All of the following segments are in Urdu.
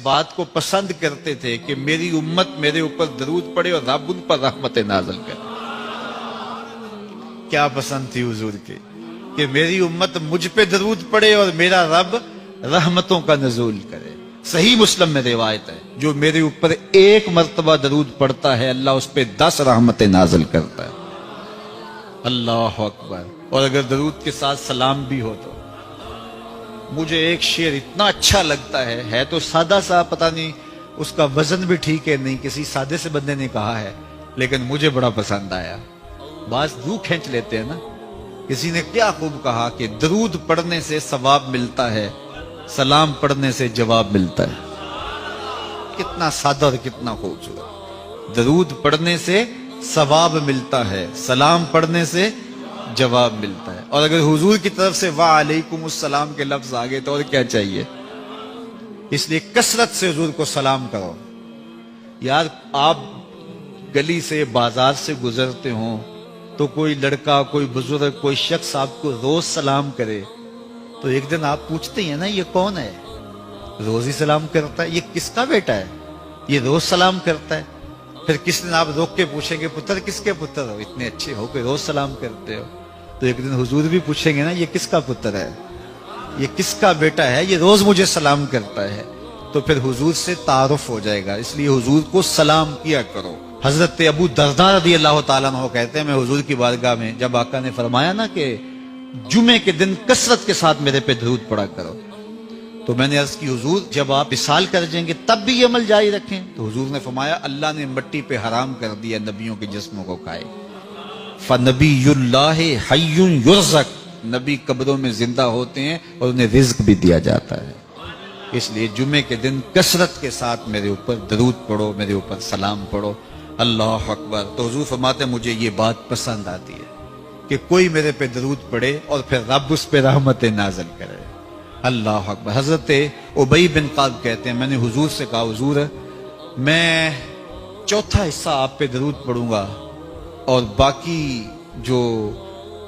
بات کو پسند کرتے تھے کہ میری امت میرے اوپر درود پڑے اور رب ان پر رحمت نازل کرے. کیا پسند تھی حضور کے کہ میری امت مجھ پہ درود پڑے اور میرا رب رحمتوں کا نزول کرے. صحیح مسلم میں روایت ہے جو میرے اوپر ایک مرتبہ درود پڑتا ہے اللہ اس پہ 10 رحمتیں نازل کرتا ہے. اللہ اکبر. اور اگر درود کے ساتھ سلام بھی ہو تو مجھے ایک شعر اتنا اچھا لگتا ہے تو سادہ سا, پتہ نہیں اس کا وزن بھی ٹھیک ہے نہیں, کسی سادے سے بندے نے کہا ہے لیکن مجھے بڑا پسند آیا. بعض روح کھینچ لیتے ہیں نا. کسی نے کیا خوب کہا کہ درود پڑھنے سے ثواب ملتا ہے, سلام پڑھنے سے جواب ملتا ہے. کتنا سادہ اور کتنا خوبصورت. درود پڑھنے سے ثواب ملتا ہے, سلام پڑھنے سے جواب ملتا ہے. اور اگر حضور کی طرف سے وعلیکم السلام کے لفظ آگے تو اور کیا چاہیے. اس لیے کثرت سے حضور کو سلام کرو. یار آپ گلی سے بازار سے گزرتے ہوں تو کوئی لڑکا, کوئی بزرگ, کوئی شخص آپ کو روز سلام کرے تو ایک دن آپ پوچھتے ہیں نا یہ کون ہے, روز ہی سلام کرتا ہے, یہ کس کا بیٹا ہے, یہ روز سلام کرتا ہے. پھر کس دن آپ روک کے پوچھیں گے پتر کس کے پتر ہو, اتنے اچھے ہو کہ روز سلام کرتے ہو. تو ایک دن حضور بھی پوچھیں گے نا یہ کس کا پتر ہے, یہ کس کا بیٹا ہے, یہ روز مجھے سلام کرتا ہے. تو پھر حضور سے تعارف ہو جائے گا. اس لیے حضور کو سلام کیا کرو. حضرت ابو درداء رضی اللہ تعالیٰ عنہ کہتے ہیں میں حضور کی بارگاہ میں جب آقا نے فرمایا نا کہ جمعے کے دن کثرت کے ساتھ میرے پہ درود پڑا کرو, تو میں نے عرض کی حضور جب آپ وصال کر جائیں گے تب بھی یہ عمل جاری رکھیں. تو حضور نے فرمایا اللہ نے مٹی پہ حرام کر دیا نبیوں کے جسموں کو کھائے. فنبی اللہ حی یرزق, نبی قبروں میں زندہ ہوتے ہیں اور انہیں رزق بھی دیا جاتا ہے. اس لیے جمعے کے دن کثرت کے ساتھ میرے اوپر درود پڑھو, میرے اوپر سلام پڑھو. اللہ اکبر. تو حضور فرماتے ہیں مجھے یہ بات پسند آتی ہے کہ کوئی میرے پہ درود پڑھے اور پھر رب اس پہ رحمت نازل کرے. اللہ اکبر. حضرت ابی بن کعب کہتے ہیں میں نے حضور سے کہا حضور میں چوتھا حصہ آپ پہ درود پڑھوں گا اور باقی جو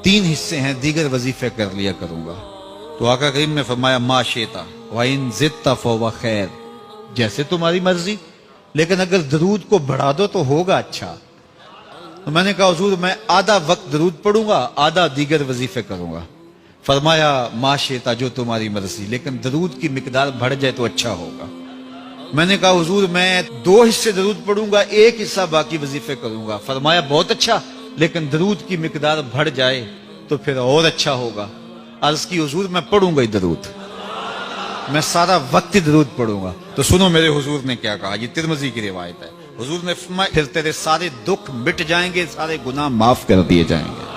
3 حصے ہیں دیگر وظیفے کر لیا کروں گا. تو آقا کریم نے فرمایا ما شئتا وَإِن زِدْتَ فَهُوَ خَيْرٌ, جیسے تمہاری مرضی, لیکن اگر درود کو بڑھا دو تو ہوگا اچھا. تو میں نے کہا حضور میں آدھا وقت درود پڑھوں گا, آدھا دیگر وظیفے کروں گا. فرمایا ما شئتا, جو تمہاری مرضی, لیکن درود کی مقدار بڑھ جائے تو اچھا ہوگا. میں نے کہا حضور میں 2 حصے درود پڑھوں گا, 1 حصہ باقی وظیفے کروں گا. فرمایا بہت اچھا, لیکن درود کی مقدار بڑھ جائے تو پھر اور اچھا ہوگا. عرض کی حضور میں پڑھوں گا ہی درود, میں سارا وقت درود پڑھوں گا. تو سنو میرے حضور نے کیا کہا, یہ ترمذی کی روایت ہے. حضور نے فرمایا پھر تیرے سارے دکھ مٹ جائیں گے, سارے گناہ معاف کر دیے جائیں گے.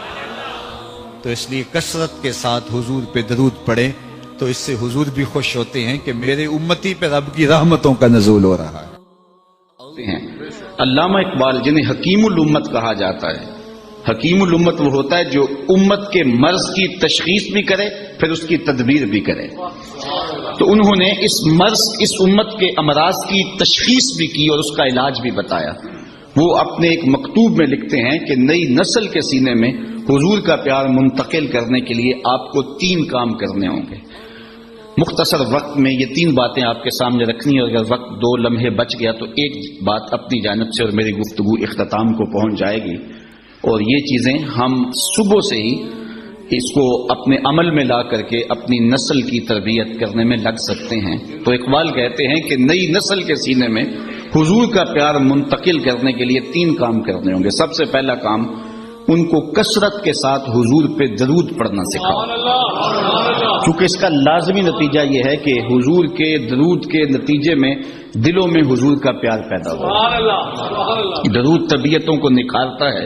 تو اس لیے کثرت کے ساتھ حضور پہ درود پڑھیں تو اس سے حضور بھی خوش ہوتے ہیں کہ میرے امتی پہ رب کی رحمتوں کا نزول ہو رہا ہے. علامہ اقبال جنہیں حکیم الامت کہا جاتا ہے, حکیم الامت وہ ہوتا ہے جو امت کے مرض کی تشخیص بھی کرے پھر اس کی تدبیر بھی کرے. تو انہوں نے اس مرض, اس امت کے امراض کی تشخیص بھی کی اور اس کا علاج بھی بتایا. وہ اپنے ایک مکتوب میں لکھتے ہیں کہ نئی نسل کے سینے میں حضور کا پیار منتقل کرنے کے لیے آپ کو 3 کام کرنے ہوں گے. مختصر وقت میں یہ 3 باتیں آپ کے سامنے رکھنی, اور اگر وقت 2 لمحے بچ گیا تو ایک بات اپنی جانب سے اور میری گفتگو اختتام کو پہنچ جائے گی. اور یہ چیزیں ہم صبح سے ہی اس کو اپنے عمل میں لا کر کے اپنی نسل کی تربیت کرنے میں لگ سکتے ہیں. تو اقبال کہتے ہیں کہ نئی نسل کے سینے میں حضور کا پیار منتقل کرنے کے لیے 3 کام کرنے ہوں گے. سب سے پہلا کام ان کو کثرت کے ساتھ حضور پہ درود پڑھنا سکھاؤ, کیونکہ اس کا لازمی نتیجہ یہ ہے کہ حضور کے درود کے نتیجے میں دلوں میں حضور کا پیار پیدا ہو. درود طبیعتوں کو نکھارتا ہے.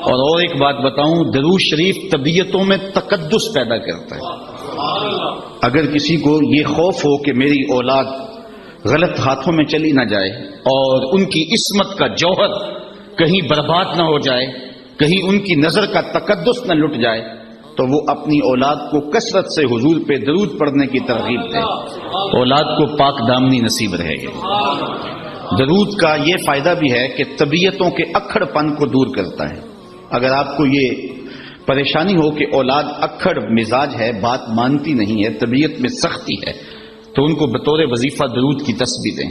اور ایک بات بتاؤں, درود شریف طبیعتوں میں تقدس پیدا کرتا ہے. اگر کسی کو یہ خوف ہو کہ میری اولاد غلط ہاتھوں میں چلی نہ جائے اور ان کی عصمت کا جوہر کہیں برباد نہ ہو جائے, کہیں ان کی نظر کا تقدس نہ لٹ جائے, تو وہ اپنی اولاد کو کثرت سے حضور پہ درود پڑھنے کی ترغیب دے. اولاد کو پاک دامنی نصیب رہے گی. درود کا یہ فائدہ بھی ہے کہ طبیعتوں کے اکھڑ پن کو دور کرتا ہے. اگر آپ کو یہ پریشانی ہو کہ اولاد اکھڑ مزاج ہے, بات مانتی نہیں ہے, طبیعت میں سختی ہے, تو ان کو بطور وظیفہ درود کی تسبیح دیں.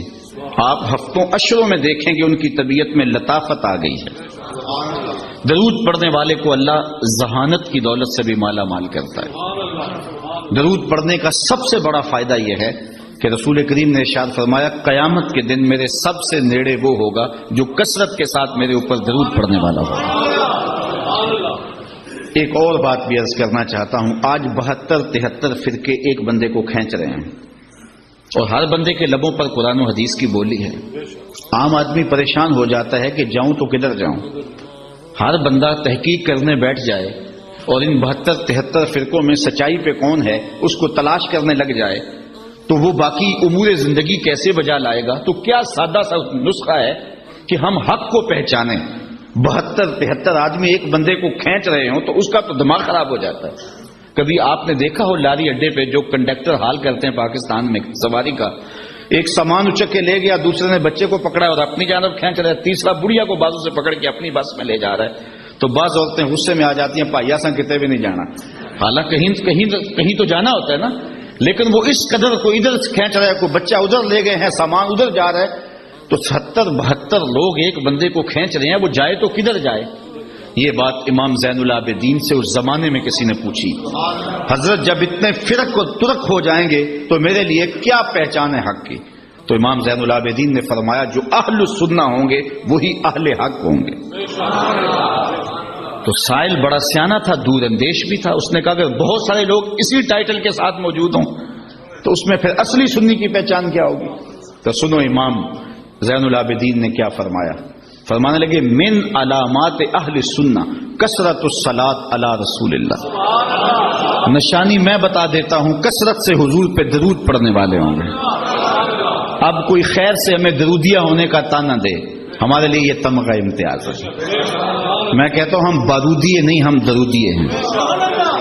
آپ ہفتوں اشروں میں دیکھیں گے ان کی طبیعت میں لطافت آ گئی ہے. درود پڑھنے والے کو اللہ ذہانت کی دولت سے بھی مالا مال کرتا ہے. درود پڑھنے کا سب سے بڑا فائدہ یہ ہے کہ رسول کریم نے ارشاد فرمایا قیامت کے دن میرے سب سے نیڑے وہ ہوگا جو کثرت کے ساتھ میرے اوپر درود پڑھنے والا ہوگا. ایک اور بات بھی عرض کرنا چاہتا ہوں. آج 72-73 فرقے ایک بندے کو کھینچ رہے ہیں اور ہر بندے کے لبوں پر قرآن و حدیث کی بولی ہے. عام آدمی پریشان ہو جاتا ہے کہ جاؤں تو کدھر جاؤں. ہر بندہ تحقیق کرنے بیٹھ جائے اور ان 72-73 فرقوں میں سچائی پہ کون ہے اس کو تلاش کرنے لگ جائے تو وہ باقی امور زندگی کیسے بجا لائے گا. تو کیا سادہ سا نسخہ ہے کہ ہم حق کو پہچانیں. 72-73 آدمی ایک بندے کو کھینچ رہے ہوں تو اس کا تو دماغ خراب ہو جاتا ہے. کبھی آپ نے دیکھا ہو لاری اڈے پہ جو کنڈکٹر حال کرتے ہیں پاکستان میں سواری کا, ایک سامان اچک کے لے گیا, دوسرے نے بچے کو پکڑا اور اپنی جانب کھینچ رہا ہے, تیسرا بڑھیا کو بازو سے پکڑ کے اپنی بس میں لے جا رہا ہے. تو بعض عورتیں غصے میں آ جاتی ہیں, پائیا سا کتے بھی نہیں جانا. حالانکہ کہیں تو جانا ہوتا ہے نا, لیکن وہ اس قدر کو ادھر کھینچ رہا ہے, کوئی بچہ ادھر لے گئے ہیں, سامان ادھر جا رہا ہے. تو 70-72 لوگ ایک بندے کو کھینچ رہے ہیں, وہ جائے تو کدھر جائے. یہ بات امام زین العابدین سے اس زمانے میں کسی نے پوچھی, حضرت جب اتنے فرق و ترک ہو جائیں گے تو میرے لیے کیا پہچان ہے حق کی. تو امام زین العابدین نے فرمایا جو اہل السنہ ہوں گے وہی اہل حق ہوں گے. تو سائل بڑا سیانہ تھا, دور اندیش بھی تھا. اس نے کہا کہ بہت سارے لوگ اسی ٹائٹل کے ساتھ موجود ہوں تو اس میں پھر اصلی سنی کی پہچان کیا ہوگی. تو سنو امام زین العابدین نے کیا فرمایا. فرمانے لگے من علامات اہل سنہ کثرت الصلاۃ علی رسول اللہ. نشانی میں بتا دیتا ہوں, کثرت سے حضور پہ درود پڑھنے والے ہوں گے. اب کوئی خیر سے ہمیں درودیہ ہونے کا تانا دے, ہمارے لیے یہ تمغہ امتیاز ہے. میں کہتا ہوں ہم بارودیے نہیں, ہم درودیے ہیں.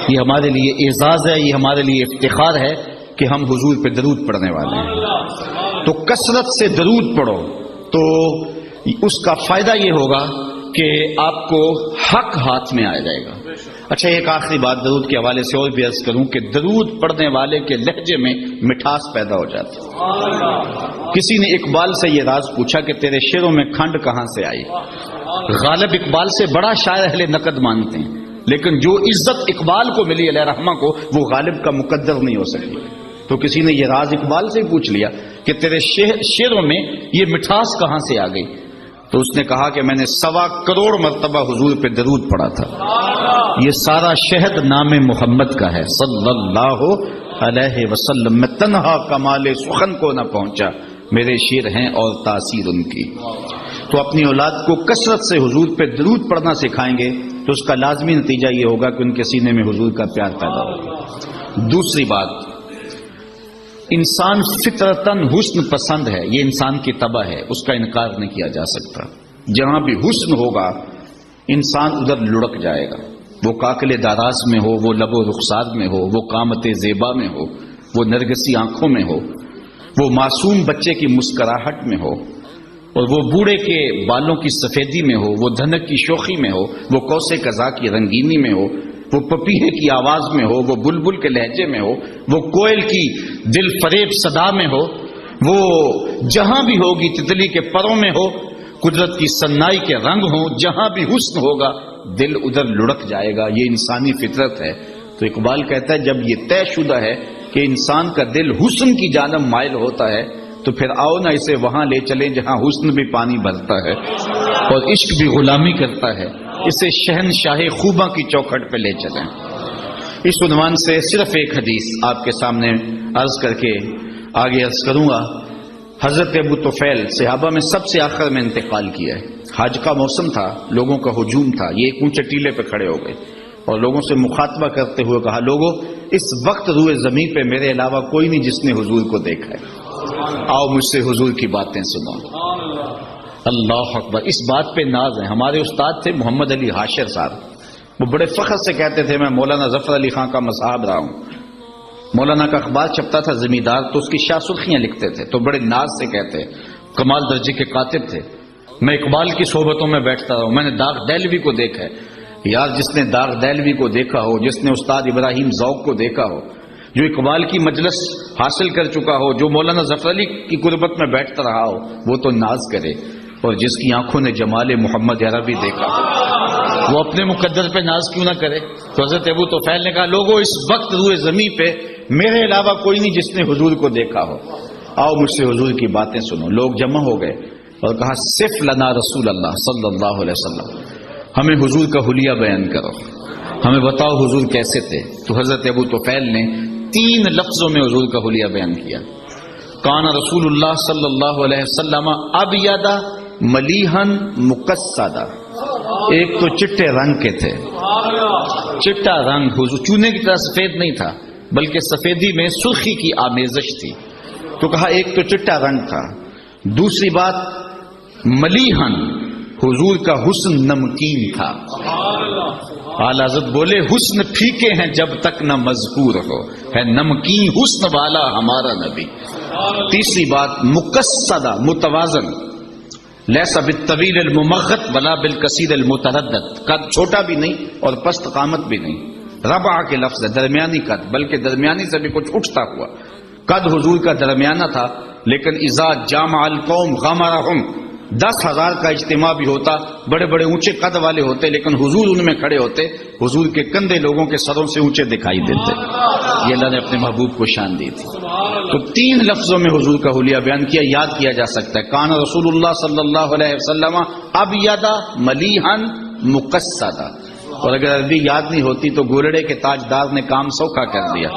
یہ ہمارے لیے اعزاز ہے, یہ ہمارے لیے افتخار ہے کہ ہم حضور پہ درود پڑھنے والے ہیں. تو کثرت سے درود پڑھو تو اس کا فائدہ یہ ہوگا کہ آپ کو حق ہاتھ میں آ جائے گا. اچھا ایک آخری بات درود کے حوالے سے اور بھی عرض کروں کہ درود پڑھنے والے کے لہجے میں مٹھاس پیدا ہو جاتی ہے. کسی نے اقبال سے یہ راز پوچھا کہ تیرے شعروں میں کھنڈ کہاں سے آئی. غالب اقبال سے بڑا شاعر اہل نقد مانتے ہیں, لیکن جو عزت اقبال کو ملی علیہ رحمہ کو وہ غالب کا مقدر نہیں ہو سکی. تو کسی نے یہ راز اقبال سے پوچھ لیا کہ تیرے شعروں میں یہ مٹھاس کہاں سے آ گئی. تو اس نے کہا کہ میں نے 1.25 کروڑ مرتبہ حضور پہ درود پڑھا تھا. یہ سارا شہد نام محمد کا ہے صلی اللہ علیہ وسلم. میں تنہا کمال سخن کو نہ پہنچا, میرے شعر ہیں اور تاثیر ان کی. تو اپنی اولاد کو کثرت سے حضور پہ درود پڑھنا سکھائیں گے تو اس کا لازمی نتیجہ یہ ہوگا کہ ان کے سینے میں حضور کا پیار پیدا ہوگا. دوسری بات, انسان فطرتاً حسن پسند ہے, یہ انسان کی طبع ہے, اس کا انکار نہیں کیا جا سکتا. جہاں بھی حسن ہوگا انسان ادھر لڑک جائے گا. وہ کاکل داراز میں ہو, وہ لب و رخسار میں ہو, وہ قامت زیبا میں ہو, وہ نرگسی آنکھوں میں ہو, وہ معصوم بچے کی مسکراہٹ میں ہو, اور وہ بوڑھے کے بالوں کی سفیدی میں ہو, وہ دھنک کی شوخی میں ہو, وہ کوسے قضا کی رنگینی میں ہو, وہ پپیہے کی آواز میں ہو, وہ بلبل کے لہجے میں ہو, وہ کوئل کی دل فریب صدا میں ہو, وہ جہاں بھی ہوگی تتلی کے پروں میں ہو, قدرت کی سنائی کے رنگ ہو, جہاں بھی حسن ہوگا دل ادھر لڑک جائے گا. یہ انسانی فطرت ہے. تو اقبال کہتا ہے جب یہ طے شدہ ہے کہ انسان کا دل حسن کی جانب مائل ہوتا ہے تو پھر آؤ نہ اسے وہاں لے چلیں جہاں حسن بھی پانی بھرتا ہے اور عشق بھی غلامی کرتا ہے. اسے شہنشاہ خوباں کی چوکھٹ پہ لے چلیں. اس عنوان سے صرف ایک حدیث آپ کے سامنے عرض کر کے آگے عرض کروں گا. حضرت ابو طفیل صحابہ میں سب سے آخر میں انتقال کیا ہے. حج کا موسم تھا, لوگوں کا ہجوم تھا, یہ ایک اونچے ٹیلے پہ کھڑے ہو گئے اور لوگوں سے مخاطبہ کرتے ہوئے کہا, لوگوں اس وقت روئے زمین پہ میرے علاوہ کوئی نہیں جس نے حضور کو دیکھا ہے, آؤ مجھ سے حضور کی باتیں سنو. اللہ اکبر. اس بات پہ ناز ہے. ہمارے استاد تھے محمد علی حاشر صاحب, وہ بڑے فخر سے کہتے تھے میں مولانا ظفر علی خان کا مصاحب رہا ہوں. مولانا کا اخبار چھپتا تھا زمیندار, تو اس کی شاہ سرخیاں لکھتے تھے, تو بڑے ناز سے کہتے, کمال درجے کے کاتب تھے. میں اقبال کی صحبتوں میں بیٹھتا رہا ہوں, میں نے داغ دہلوی کو دیکھا ہے. یار جس نے داغ دہلوی کو دیکھا ہو, جس نے استاد ابراہیم ذوق کو دیکھا ہو, جو اقبال کی مجلس حاصل کر چکا ہو، جو مولانا ظفر علی کی قربت میں بیٹھتا رہا ہو، وہ تو ناز کرے، اور جس کی آنکھوں نے جمال محمد عربی دیکھا وہ اپنے مقدر پہ ناز کیوں نہ کرے؟ تو حضرت ابو طفیل نے کہا لوگوں اس وقت روئے زمین پہ میرے علاوہ کوئی نہیں جس نے حضور کو دیکھا ہو، آؤ مجھ سے حضور کی باتیں سنو۔ لوگ جمع ہو گئے اور کہا صف لنا رسول اللہ صلی اللہ علیہ وسلم، ہمیں حضور کا حلیہ بیان کرو، ہمیں بتاؤ حضور کیسے تھے۔ تو حضرت ابو طفیل نے 3 لفظوں میں حضور کا حلیہ بیان کیا۔ کان رسول اللہ صلی اللہ علیہ وسلم ابیض ملیحا مقصدا، ایک تو چٹے رنگ کے تھے، چٹا رنگ حضور چونے کی طرح سفید نہیں تھا بلکہ سفیدی میں سرخی کی آمیزش تھی، تو کہا ایک تو چٹا رنگ تھا، دوسری بات ملیحن حضور کا حسن نمکین تھا۔ اعلی حضرت بولے حسن پھیکے ہیں جب تک نہ مذکور ہو، ہے نمکین حسن والا ہمارا نبی۔ تیسری بات مقصدہ متوازن، لیسا بالطویل الممغط ولا بالکثیر المتردد، قد چھوٹا بھی نہیں اور پست قامت بھی نہیں، ربع کے لفظ ہے درمیانی قد، بلکہ درمیانی سے بھی کچھ اٹھتا ہوا، قد حضور کا درمیانہ تھا، لیکن اذا جامع القوم غمرہم، 10,000 کا اجتماع بھی ہوتا، بڑے بڑے اونچے قد والے ہوتے، لیکن حضور ان میں کھڑے ہوتے، حضور کے کندھے لوگوں کے سروں سے اونچے دکھائی دیتے۔ یہ اللہ نے اپنے محبوب کو شان دی تھی۔ تو 3 لفظوں میں حضور کا حلیہ بیان کیا، یاد کیا جا سکتا ہے۔ کان رسول اللہ صلی اللہ علیہ وسلم ابیض ملیحا مقصدا، اور اگر عربی یاد نہیں ہوتی تو گولڑے کے تاجدار نے کام سوکھا کر دیا۔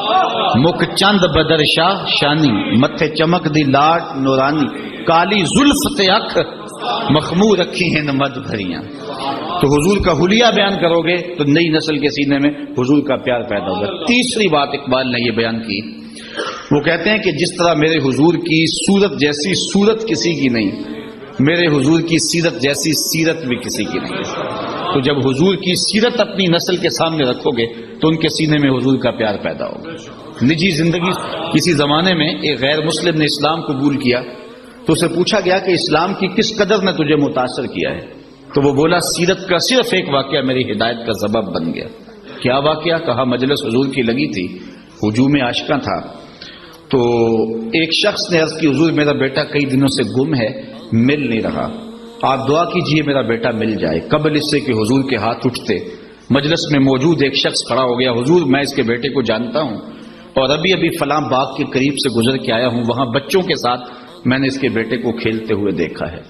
مکھ چند بدر شاہ شانی، متھے چمک دی لاٹ نورانی، کالی زلف تے اکھ مخمور رکھی ہیں مد بھریاں۔ تو حضور کا حلیہ بیان کرو گے تو نئی نسل کے سینے میں حضور کا پیار پیدا ہوگا۔ تیسری بات اقبال نے یہ بیان کی، وہ کہتے ہیں کہ جس طرح میرے حضور کی صورت جیسی صورت کسی کی نہیں، میرے حضور کی سیرت جیسی سیرت بھی کسی کی نہیں ہے۔ تو جب حضور کی سیرت اپنی نسل کے سامنے رکھو گے تو ان کے سینے میں حضور کا پیار پیدا ہوگا۔ نجی زندگی، کسی زمانے میں ایک غیر مسلم نے اسلام قبول کیا تو اسے پوچھا گیا کہ اسلام کی کس قدر نے تجھے متاثر کیا ہے، تو وہ بولا سیرت کا صرف ایک واقعہ میری ہدایت کا سبب بن گیا۔ کیا واقعہ؟ کہا مجلس حضور کی لگی تھی، ہجوم عاشقاں تھا، تو ایک شخص نے عرض کی حضور میرا بیٹا کئی دنوں سے گم ہے، مل نہیں رہا، آپ دعا کیجئے میرا بیٹا مل جائے۔ قبل اس سے کہ حضور کے ہاتھ اٹھتے مجلس میں موجود ایک شخص کھڑا ہو گیا، حضور میں اس کے بیٹے کو جانتا ہوں اور ابھی فلاں باغ کے قریب سے گزر کے آیا ہوں، وہاں بچوں کے ساتھ میں نے اس کے بیٹے کو کھیلتے ہوئے دیکھا ہے۔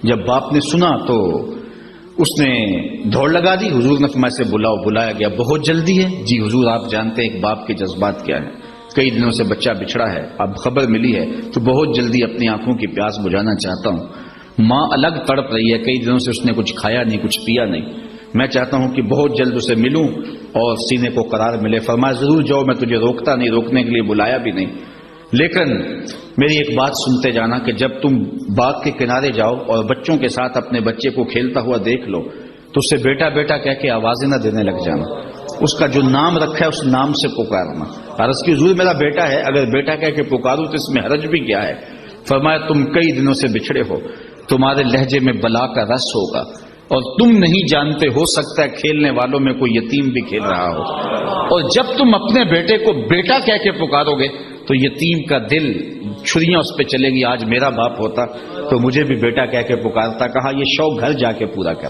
جب باپ نے سنا تو اس نے دوڑ لگا دی، حضور نے فرمایا سے بلاؤ، بلایا گیا۔ بہت جلدی ہے؟ جی حضور آپ جانتے ہیں ایک باپ کے جذبات کیا ہیں، کئی دنوں سے بچہ بچھڑا ہے، اب خبر ملی ہے تو بہت جلدی اپنی آنکھوں کی پیاس بجھانا چاہتا ہوں۔ ماں الگ تڑپ رہی ہے، کئی دنوں سے اس نے کچھ کھایا نہیں، کچھ پیا نہیں، میں چاہتا ہوں کہ بہت جلد اسے ملوں اور سینے کو قرار ملے۔ فرمایا ضرور جاؤ، میں تجھے روکتا نہیں، روکنے کے لیے بلایا بھی نہیں، لیکن میری ایک بات سنتے جانا کہ جب تم باغ کے کنارے جاؤ اور بچوں کے ساتھ اپنے بچے کو کھیلتا ہوا دیکھ لو تو اسے بیٹا بیٹا کہہ کے آوازیں نہ دینے لگ جانا، اس کا جو نام رکھا ہے اس نام سے پکارنا۔ عرض کی حضور میرا بیٹا ہے، اگر بیٹا کہہ کے پکاروں تو اس میں حرج بھی کیا ہے؟ فرمایا تم کئی دنوں سے بچھڑے ہو، تمہارے لہجے میں بلا کا رس ہوگا اور تم نہیں جانتے، ہو سکتا ہے کھیلنے والوں میں کوئی یتیم بھی کھیل رہا ہو، اور جب تم اپنے بیٹے کو بیٹا کہہ کے پکارو گے تو یتیم کا دل چھریاں اس پہ چلے گی، آج میرا باپ ہوتا تو مجھے بھی بیٹا کہہ کے پکارتا۔ کہا یہ شوق گھر جا کے پورا کر۔